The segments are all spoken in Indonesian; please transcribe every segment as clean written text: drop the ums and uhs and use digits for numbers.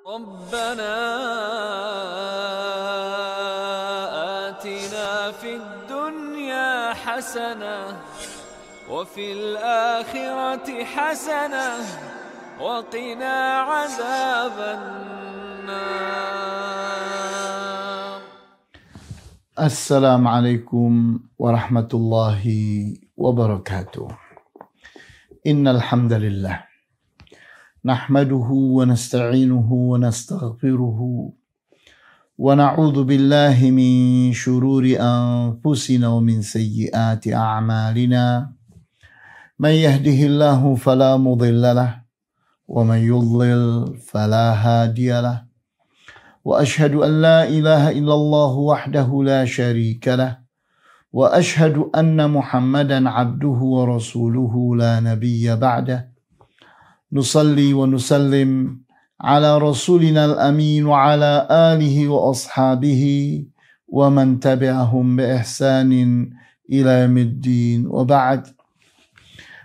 ربنا آتنا في الدنيا حسنة وفي الآخرة حسنة وقنا عذاب النار. السلام عليكم ورحمة الله وبركاته. إن الحمد لله نحمده ونستعينه ونستغفره ونعوذ بالله من شرور أنفسنا ومن سيئات أعمالنا. من يهده الله فلا مضل له ومن يضلل فلا هادي له. وأشهد أن لا إله إلا الله وحده لا شريك له وأشهد أن محمدا عبده ورسوله لا نبي بعده. نصلي ونسلم على رسولنا الأمين وعلى آله وأصحابه ومن تبعهم بإحسان إلى يوم الدين. وبعد،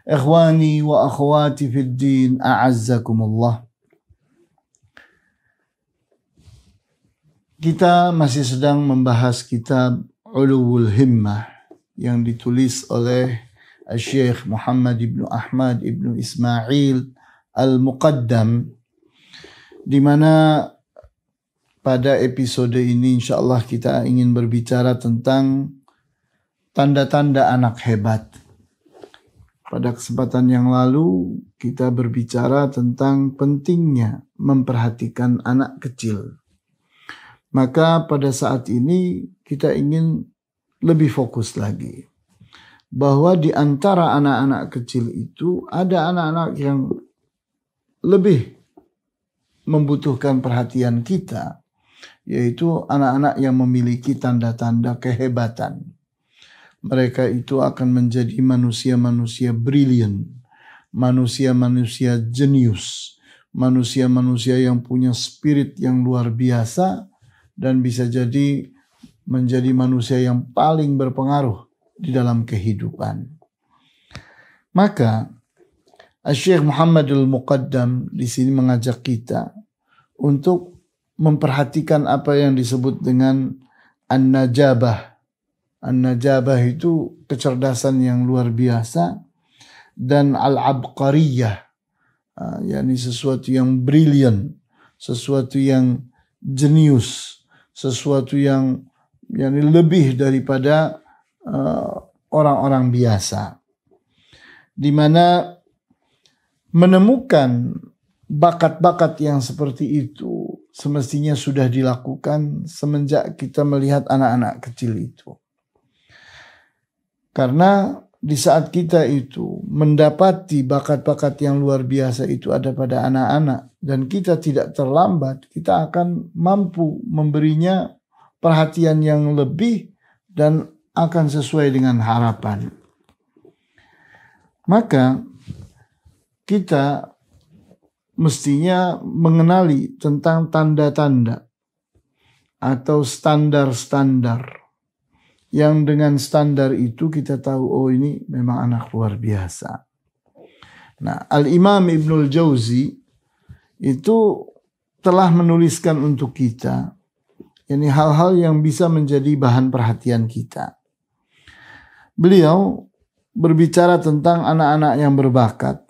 إخواني وأخواتي في الدين، أعزكم الله. Kita masih sedang membahas kitab Uluwul Himmah yang ditulis oleh Syekh Muhammad ibnu Ahmad ibnu Ismail Al-Muqaddam, di mana pada episode ini insyaallah kita ingin berbicara tentang tanda-tanda anak hebat. Pada kesempatan yang lalu kita berbicara tentang pentingnya memperhatikan anak kecil. Maka pada saat ini kita ingin lebih fokus lagi, bahwa di antara anak-anak kecil itu ada anak-anak yang lebih membutuhkan perhatian kita, yaitu anak-anak yang memiliki tanda-tanda kehebatan. Mereka itu akan menjadi manusia-manusia brilian, manusia-manusia jenius, manusia-manusia yang punya spirit yang luar biasa, dan bisa jadi menjadi manusia yang paling berpengaruh di dalam kehidupan. Maka Syekh Muhammad Al-Muqaddam di sini mengajak kita untuk memperhatikan apa yang disebut dengan an-najabah. An-najabah itu kecerdasan yang luar biasa, dan al-abqariyah, yakni sesuatu yang brilian, sesuatu yang jenius, sesuatu yang lebih daripada orang-orang biasa, di mana menemukan bakat-bakat yang seperti itu semestinya sudah dilakukan semenjak kita melihat anak-anak kecil itu. Karena di saat kita itu mendapati bakat-bakat yang luar biasa itu ada pada anak-anak, dan kita tidak terlambat, kita akan mampu memberinya perhatian yang lebih dan akan sesuai dengan harapan. Maka kita mestinya mengenali tentang tanda-tanda atau standar-standar, yang dengan standar itu kita tahu, oh ini memang anak luar biasa. Nah, Al-Imam Ibnul Jauzi itu telah menuliskan untuk kita ini hal-hal yang bisa menjadi bahan perhatian kita. Beliau berbicara tentang anak-anak yang berbakat.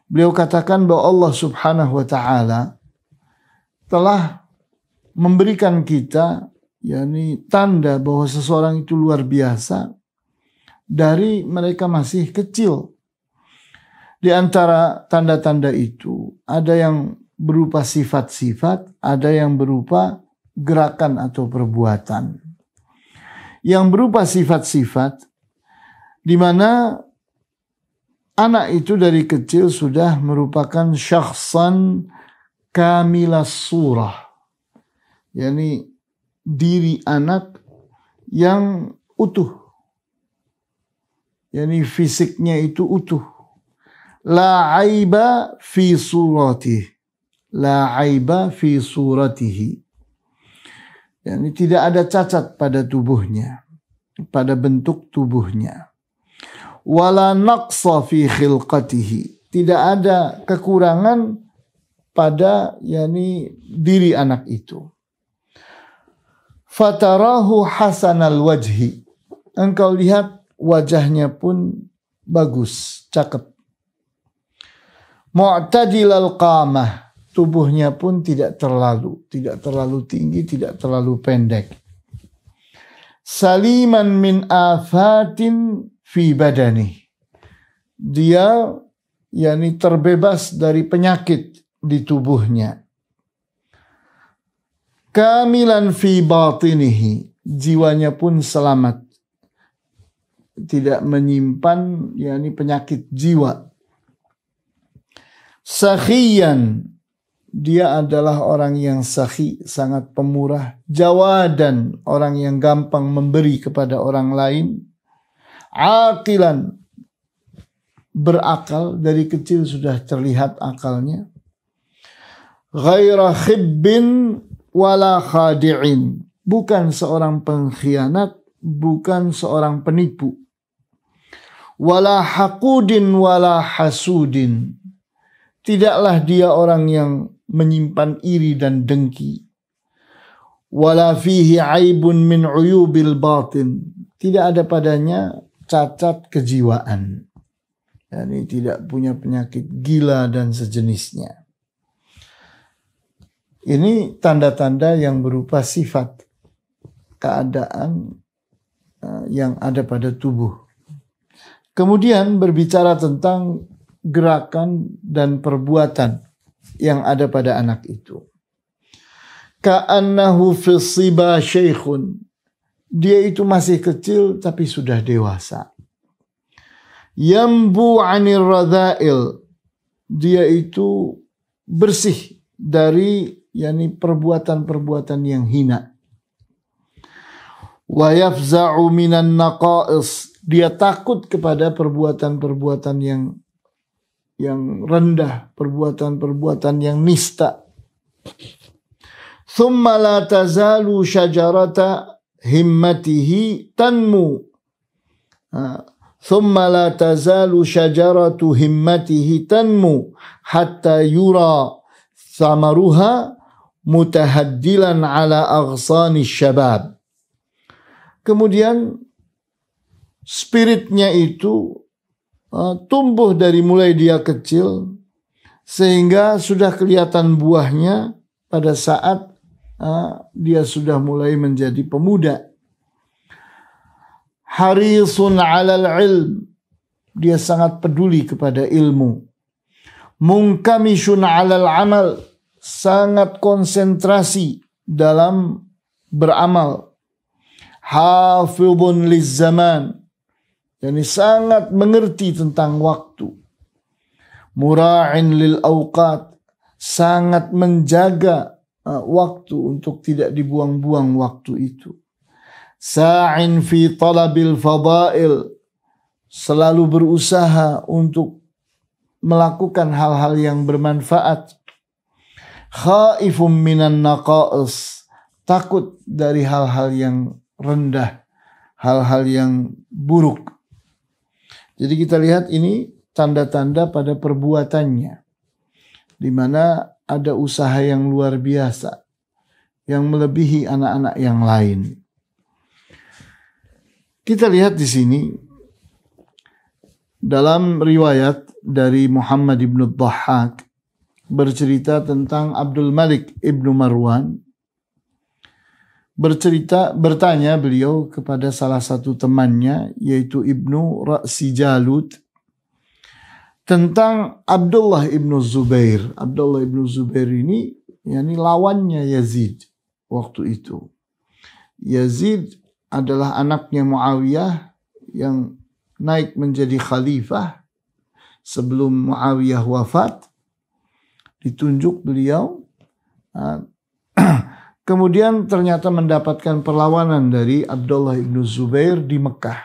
Beliau katakan bahwa Allah Subhanahu wa taala telah memberikan kita tanda bahwa seseorang itu luar biasa dari mereka masih kecil. Di antara tanda-tanda itu ada yang berupa sifat-sifat, ada yang berupa gerakan atau perbuatan. Yang berupa sifat-sifat, di mana anak itu dari kecil sudah merupakan syakhsan kamilas surah, yakni diri anak yang utuh, yakni fisiknya itu utuh. La aiba fi suratihi, la aiba fi suratihi, yakni tidak ada cacat pada tubuhnya, pada bentuk tubuhnya. Wala naqsa fi khilqatihi, tidak ada kekurangan pada diri anak itu. Fatarahu hasanal wajhi. Engkau lihat wajahnya pun bagus, cakep. Mu'tadilal qamah. Tubuhnya pun tidak terlalu tinggi, tidak terlalu pendek. Saliman min afatin fi badani. Dia terbebas dari penyakit di tubuhnya. Kamilan fi batinihi. Jiwanya pun selamat. Tidak menyimpan penyakit jiwa. Sakhiyan. Dia adalah orang yang sakhi, sangat pemurah. Jawadan, orang yang gampang memberi kepada orang lain. Aqilan, berakal, dari kecil sudah terlihat akalnya. Ghaira khibbin wala khadi'in, bukan seorang pengkhianat, bukan seorang penipu. Wala haqudin wala hasudin, tidaklah dia orang yang menyimpan iri dan dengki. Wala fihi aibun min uyubil batin, tidak ada padanya cacat kejiwaan. Yani tidak punya penyakit gila dan sejenisnya. Ini tanda-tanda yang berupa sifat keadaan yang ada pada tubuh. Kemudian berbicara tentang gerakan dan perbuatan yang ada pada anak itu. Ka'annahu fi siba syaikhun. Dia itu masih kecil tapi sudah dewasa. Yambu 'anir radha'il. Dia itu bersih dari perbuatan-perbuatan yang hina. Wa yafza'u minan naqa'is. Dia takut kepada perbuatan-perbuatan yang rendah, perbuatan-perbuatan yang nista. Thumma la tazalu syajarata himmatihi tanmu. Thumma la tazalu syajaratu himmatihi tanmu hatta yura thamaruha mutahaddilan ala aghsani syabab. Kemudian spiritnya itu tumbuh dari mulai dia kecil sehingga sudah kelihatan buahnya pada saat dia sudah mulai menjadi pemuda. Harisun 'alal ilm, dia sangat peduli kepada ilmu. Munkamishun 'alal amal, sangat konsentrasi dalam beramal. Hafidhun lizzaman, sangat mengerti tentang waktu. Mura'in lil awqat, sangat menjaga waktu untuk tidak dibuang-buang waktu itu. Sa'in fi talabil fadail, selalu berusaha untuk melakukan hal-hal yang bermanfaat. Khaifum minan naqa'is, takut dari hal-hal yang rendah, hal-hal yang buruk. Jadi kita lihat ini tanda-tanda pada perbuatannya, di mana ada usaha yang luar biasa, yang melebihi anak-anak yang lain. Kita lihat di sini dalam riwayat dari Muhammad ibn Dhahhak bercerita tentang Abdul Malik ibn Marwan. Bertanya beliau kepada salah satu temannya, yaitu Ibnu Ra'si Jalut, tentang Abdullah ibn Zubair. Abdullah ibn Zubair ini lawannya Yazid waktu itu. Yazid adalah anaknya Muawiyah yang naik menjadi khalifah sebelum Muawiyah wafat. Ditunjuk beliau. Kemudian ternyata mendapatkan perlawanan dari Abdullah ibn Zubair di Mekah.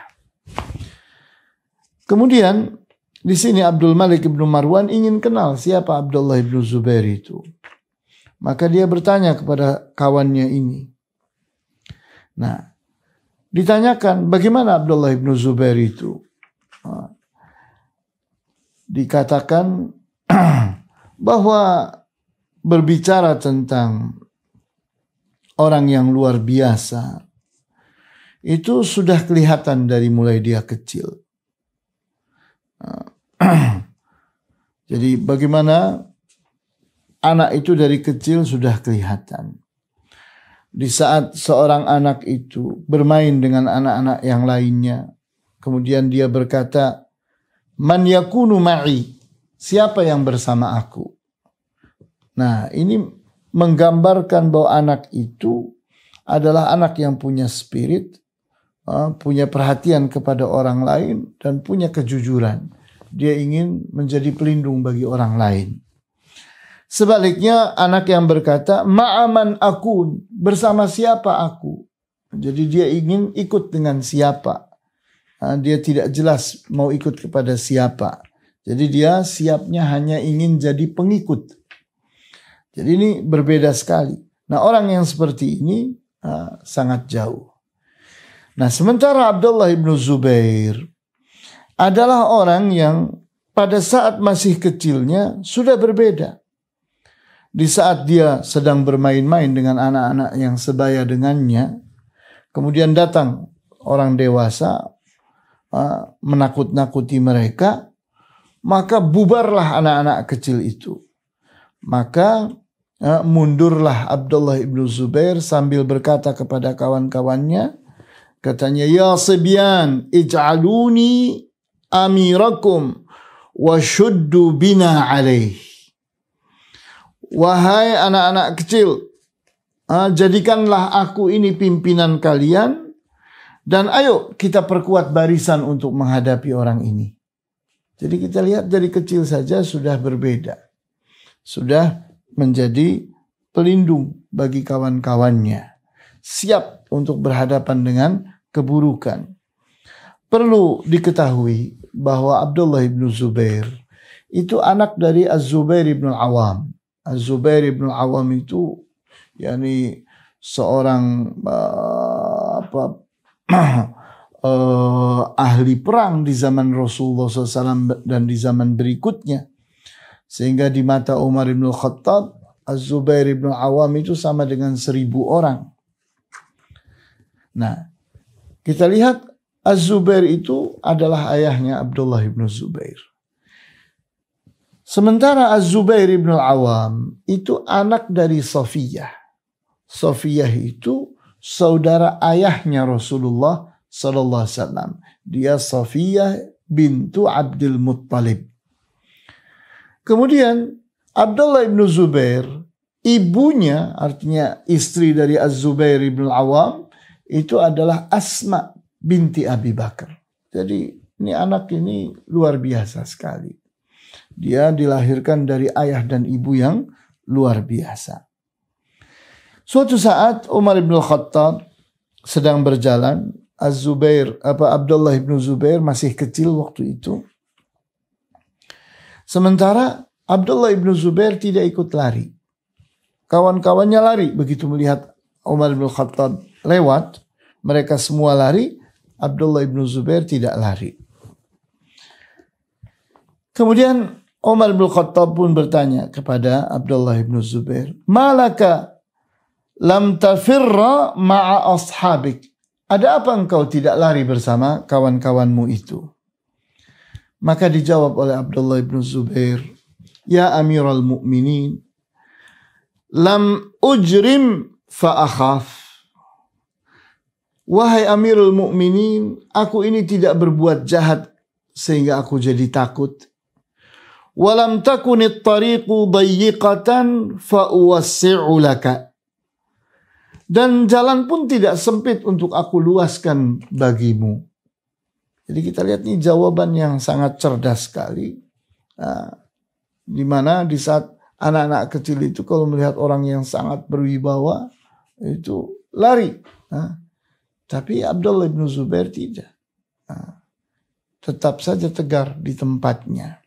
Kemudian di sini Abdul Malik ibn Marwan ingin kenal siapa Abdullah ibn Zubair itu. Maka dia bertanya kepada kawannya ini. Nah, ditanyakan bagaimana Abdullah ibn Zubair itu. Dikatakan bahwa berbicara tentang orang yang luar biasa, itu sudah kelihatan dari mulai dia kecil. Jadi bagaimana anak itu dari kecil sudah kelihatan. Di saat seorang anak itu bermain dengan anak-anak yang lainnya, kemudian dia berkata, "Man yakunu ma'i?" Siapa yang bersama aku? Nah, ini menggambarkan bahwa anak itu adalah anak yang punya spirit, punya perhatian kepada orang lain, dan punya kejujuran. Dia ingin menjadi pelindung bagi orang lain. Sebaliknya, anak yang berkata, "Ma'aman akun," bersama siapa aku? Jadi dia ingin ikut dengan siapa. Dia tidak jelas mau ikut kepada siapa. Jadi dia siapnya hanya ingin jadi pengikut. Jadi ini berbeda sekali. Nah, orang yang seperti ini sangat jauh. Nah, sementara Abdullah ibnu Zubair adalah orang yang pada saat masih kecilnya sudah berbeda. Di saat dia sedang bermain-main dengan anak-anak yang sebaya dengannya, kemudian datang orang dewasa menakut-nakuti mereka, maka bubarlah anak-anak kecil itu. Maka mundurlah Abdullah ibnu Zubair sambil berkata kepada kawan-kawannya, katanya, "Ya sibyan, ij'aluni amirakum wa shuddu bina alaih." Wahai anak-anak kecil, jadikanlah aku ini pimpinan kalian, dan ayo kita perkuat barisan untuk menghadapi orang ini. Jadi kita lihat dari kecil saja sudah berbeda. Sudah menjadi pelindung bagi kawan-kawannya. Siap untuk berhadapan dengan keburukan. Perlu diketahui bahwa Abdullah ibnu Zubair itu anak dari Az-Zubair ibn Al-Awam. Az-Zubair ibn Al-Awam itu seorang ahli perang di zaman Rasulullah SAW dan di zaman berikutnya. Sehingga di mata Umar ibn Khattab, Az-Zubair ibn Al-Awam itu sama dengan 1000 orang. Nah, kita lihat Az-Zubair itu adalah ayahnya Abdullah ibn Zubair. Sementara Az-Zubair ibn Al-Awam itu anak dari Safiyah. Safiyah itu saudara ayahnya Rasulullah sallallahu alaihi wasallam. Dia Safiyah bintu Abdul Muttalib. Kemudian Abdullah ibn Zubair, ibunya artinya istri dari Az-Zubair ibn Al-Awam itu adalah Asma binti Abi Bakar. Jadi ini anak ini luar biasa sekali. Dia dilahirkan dari ayah dan ibu yang luar biasa. Suatu saat Umar ibn Khattab sedang berjalan, Abdullah ibn Zubair masih kecil waktu itu. Sementara Abdullah ibn Zubair tidak ikut lari. Kawan-kawannya lari. Begitu melihat Umar ibn Khattab lewat, mereka semua lari. Abdullah ibn Zubair tidak lari. Kemudian Umar ibn Khattab pun bertanya kepada Abdullah ibn Zubair, "Malaka lam tafirra ma'a ashabik?" Ada apa engkau tidak lari bersama kawan-kawanmu itu? Maka dijawab oleh Abdullah ibn Zubair, "Ya Amirul Mukminin, lam ujrim fa akhaf." Wahai Amirul Mukminin, aku ini tidak berbuat jahat sehingga aku jadi takut. Walam takunit tariqu dayyiqatan fa uwassi'u laka. Dan jalan pun tidak sempit untuk aku luaskan bagimu. Jadi kita lihat ini jawaban yang sangat cerdas sekali. Di mana di saat anak-anak kecil itu kalau melihat orang yang sangat berwibawa itu lari. Tapi Abdullah bin Zubair tidak. Tetap saja tegar di tempatnya.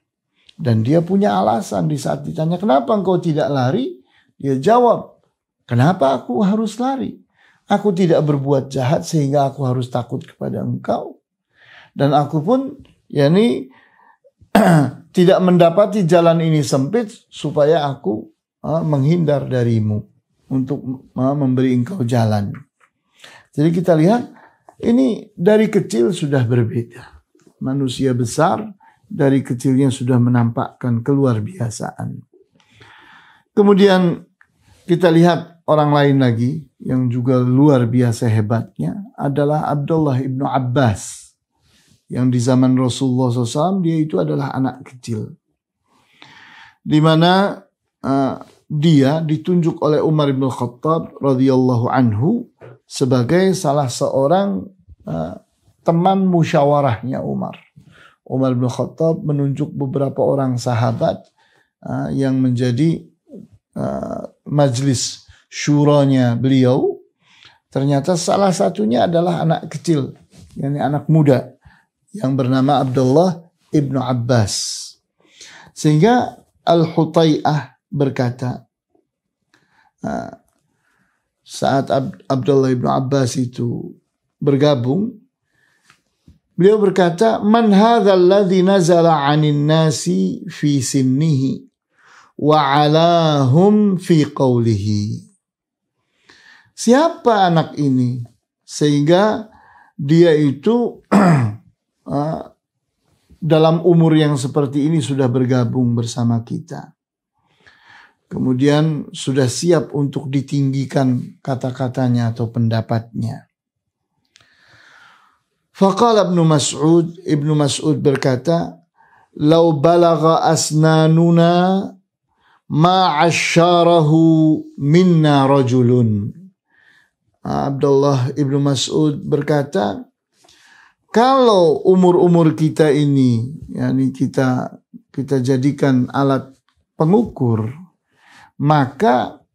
Dan dia punya alasan di saat ditanya, "Kenapa engkau tidak lari?" Dia jawab, "Kenapa aku harus lari? Aku tidak berbuat jahat sehingga aku harus takut kepada engkau. Dan aku pun tidak mendapati jalan ini sempit supaya aku menghindar darimu, untuk memberi engkau jalan. Jadi kita lihat ini dari kecil sudah berbeda. Manusia besar dari kecilnya sudah menampakkan keluar biasaan. Kemudian kita lihat orang lain lagi yang juga luar biasa hebatnya adalah Abdullah ibnu Abbas. Yang di zaman Rasulullah SAW dia itu adalah anak kecil. Di mana dia ditunjuk oleh Umar bin Khattab radhiyallahu anhu sebagai salah seorang teman musyawarahnya Umar. Umar bin Khattab menunjuk beberapa orang sahabat yang menjadi majlis syuranya beliau. Ternyata salah satunya adalah anak kecil, yakni anak muda yang bernama Abdullah ibnu Abbas. Sehingga Al-Hutai'ah berkata, saat Abdullah ibnu Abbas itu bergabung, beliau berkata, "Man hadzal ladzi nazala 'anin nasi fi sinnihi wa 'alahum fi qawlihi." Siapa anak ini sehingga dia itu dalam umur yang seperti ini sudah bergabung bersama kita. Kemudian sudah siap untuk ditinggikan kata-katanya atau pendapatnya. Faqala Ibnu Mas'ud berkata, "Lau balagha asnanuna ma'asyarahu minna rajulun." Abdullah Ibnu Mas'ud berkata, kalau umur-umur kita ini, yakni kita jadikan alat pengukur, maka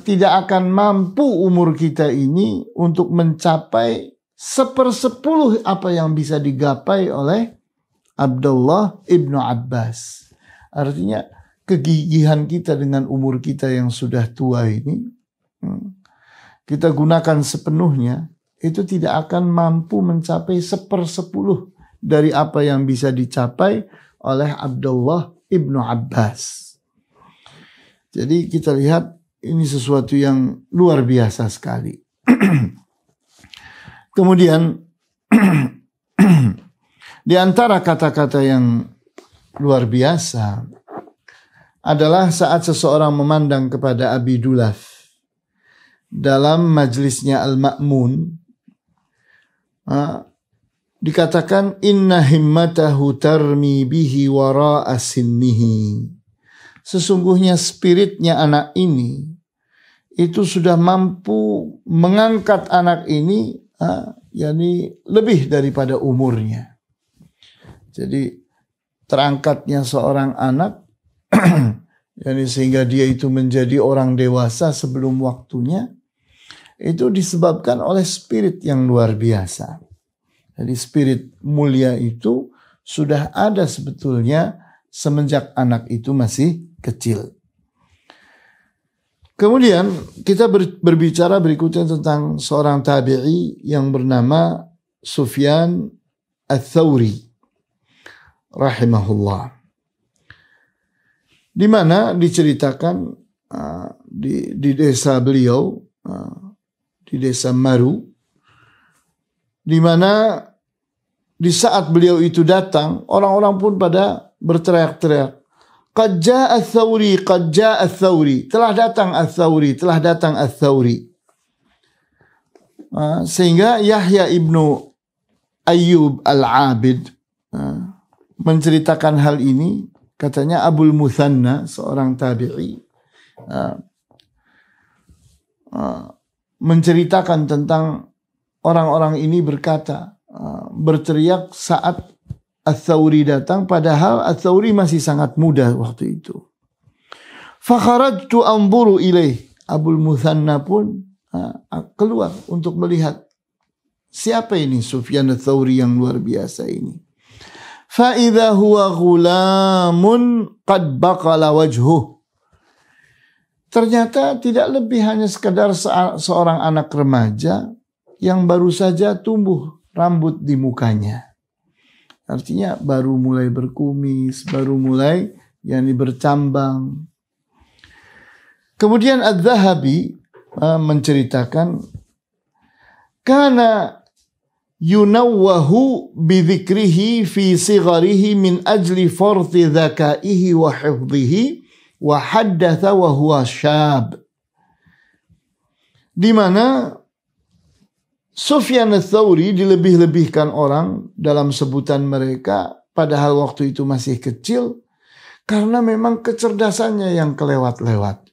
tidak akan mampu umur kita ini untuk mencapai 1/10 apa yang bisa digapai oleh Abdullah ibnu Abbas. Artinya kegigihan kita dengan umur kita yang sudah tua ini, kita gunakan sepenuhnya, itu tidak akan mampu mencapai 1/10 dari apa yang bisa dicapai oleh Abdullah ibnu Abbas. Jadi kita lihat ini sesuatu yang luar biasa sekali. Kemudian di antara kata-kata yang luar biasa adalah saat seseorang memandang kepada Abi Dulaf dalam majlisnya Al-Ma'mun, dikatakan inna himmatahu tarmi bihi wara'a sinnihi. Sesungguhnya spiritnya anak ini itu sudah mampu mengangkat anak ini yakni lebih daripada umurnya. Jadi terangkatnya seorang anak yakni sehingga dia itu menjadi orang dewasa sebelum waktunya, itu disebabkan oleh spirit yang luar biasa. Jadi spirit mulia itu sudah ada sebetulnya semenjak anak itu masih kecil. Kemudian kita berbicara berikutnya tentang seorang tabi'i yang bernama Sufyan Ats-Tsauri rahimahullah. Di mana diceritakan di desa beliau, di desa Maru, di mana di saat beliau itu datang, orang-orang pun pada berteriak-teriak, "Qad jaa'a Ats-Tsauri, qad jaa'a Ats-Tsauri." Telah datang Ats-Tsauri, telah datang Ats-Tsauri. Sehingga Yahya ibnu Ayyub Al-Abid menceritakan hal ini. Katanya Abul Muthanna, seorang tabi'i, menceritakan tentang orang-orang ini berkata, berteriak saat Ats-Tsauri datang, padahal Ats-Tsauri masih sangat muda waktu itu. Fakharajtu anzuru ilaih. Abul Muthanna pun keluar untuk melihat siapa ini Sufyan Ats-Tsauri yang luar biasa ini. Fa'idha huwa ghulamun qad baqala wajhuh. Ternyata tidak lebih hanya sekadar seorang anak remaja yang baru saja tumbuh rambut di mukanya. Artinya baru mulai berkumis, baru mulai bercambang. Kemudian Adz-Dzahabi menceritakan kana yunawwahu bidzikrihi fi sigharihi min ajli farti dzakaihi wa hifdhihi wa haddatha wa huwa syab. Di mana Sufyan ats-Tsauri dilebih-lebihkan orang dalam sebutan mereka padahal waktu itu masih kecil karena memang kecerdasannya yang kelewat-lewat.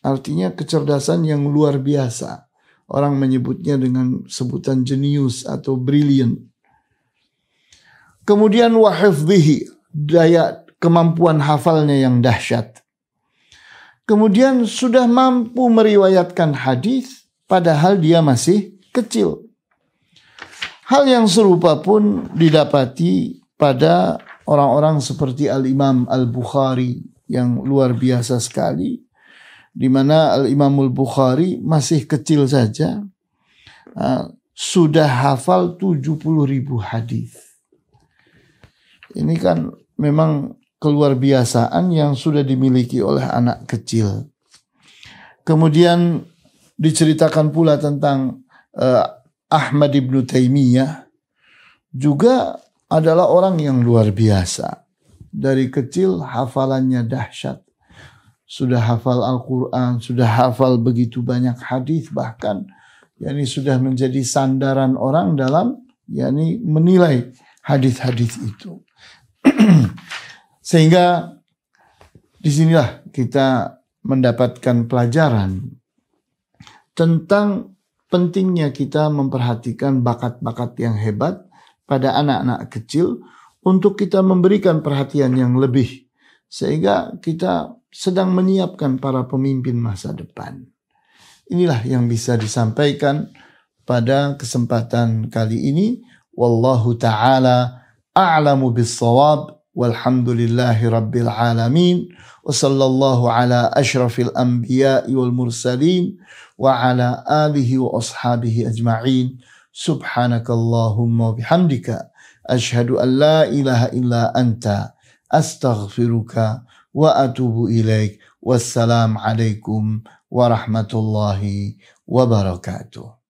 Artinya kecerdasan yang luar biasa. Orang menyebutnya dengan sebutan jenius atau brilliant. Kemudian wa hifdhihi, daya kemampuan hafalnya yang dahsyat. Kemudian sudah mampu meriwayatkan hadis padahal dia masih kecil. Hal yang serupa pun didapati pada orang-orang seperti Al-Imam Al-Bukhari yang luar biasa sekali, di mana Al-Imam Al-Bukhari masih kecil saja sudah hafal 70.000 hadis. Ini kan memang keluar biasaan yang sudah dimiliki oleh anak kecil. Kemudian diceritakan pula tentang Ahmad ibn Taimiyah, juga adalah orang yang luar biasa. Dari kecil hafalannya dahsyat. Sudah hafal Al-Quran, sudah hafal begitu banyak hadis, bahkan yakni sudah menjadi sandaran orang dalam yakni menilai hadis-hadis itu. Sehingga disinilah kita mendapatkan pelajaran tentang pentingnya kita memperhatikan bakat-bakat yang hebat pada anak-anak kecil untuk kita memberikan perhatian yang lebih, sehingga kita sedang menyiapkan para pemimpin masa depan. Inilah yang bisa disampaikan pada kesempatan kali ini. Wallahu ta'ala a'lamu bis-shawab. Walhamdulillahi rabbil alamin. Wa sallallahu ala ashrafil anbiya'i wal mursalin wa ala alihi wa ashabihi ajma'in. Subhanakallahumma bihamdika ashhadu an la ilaha illa anta astaghfiruka wa atubu ilaik. Wassalamu alaikum warahmatullahi wabarakatuh.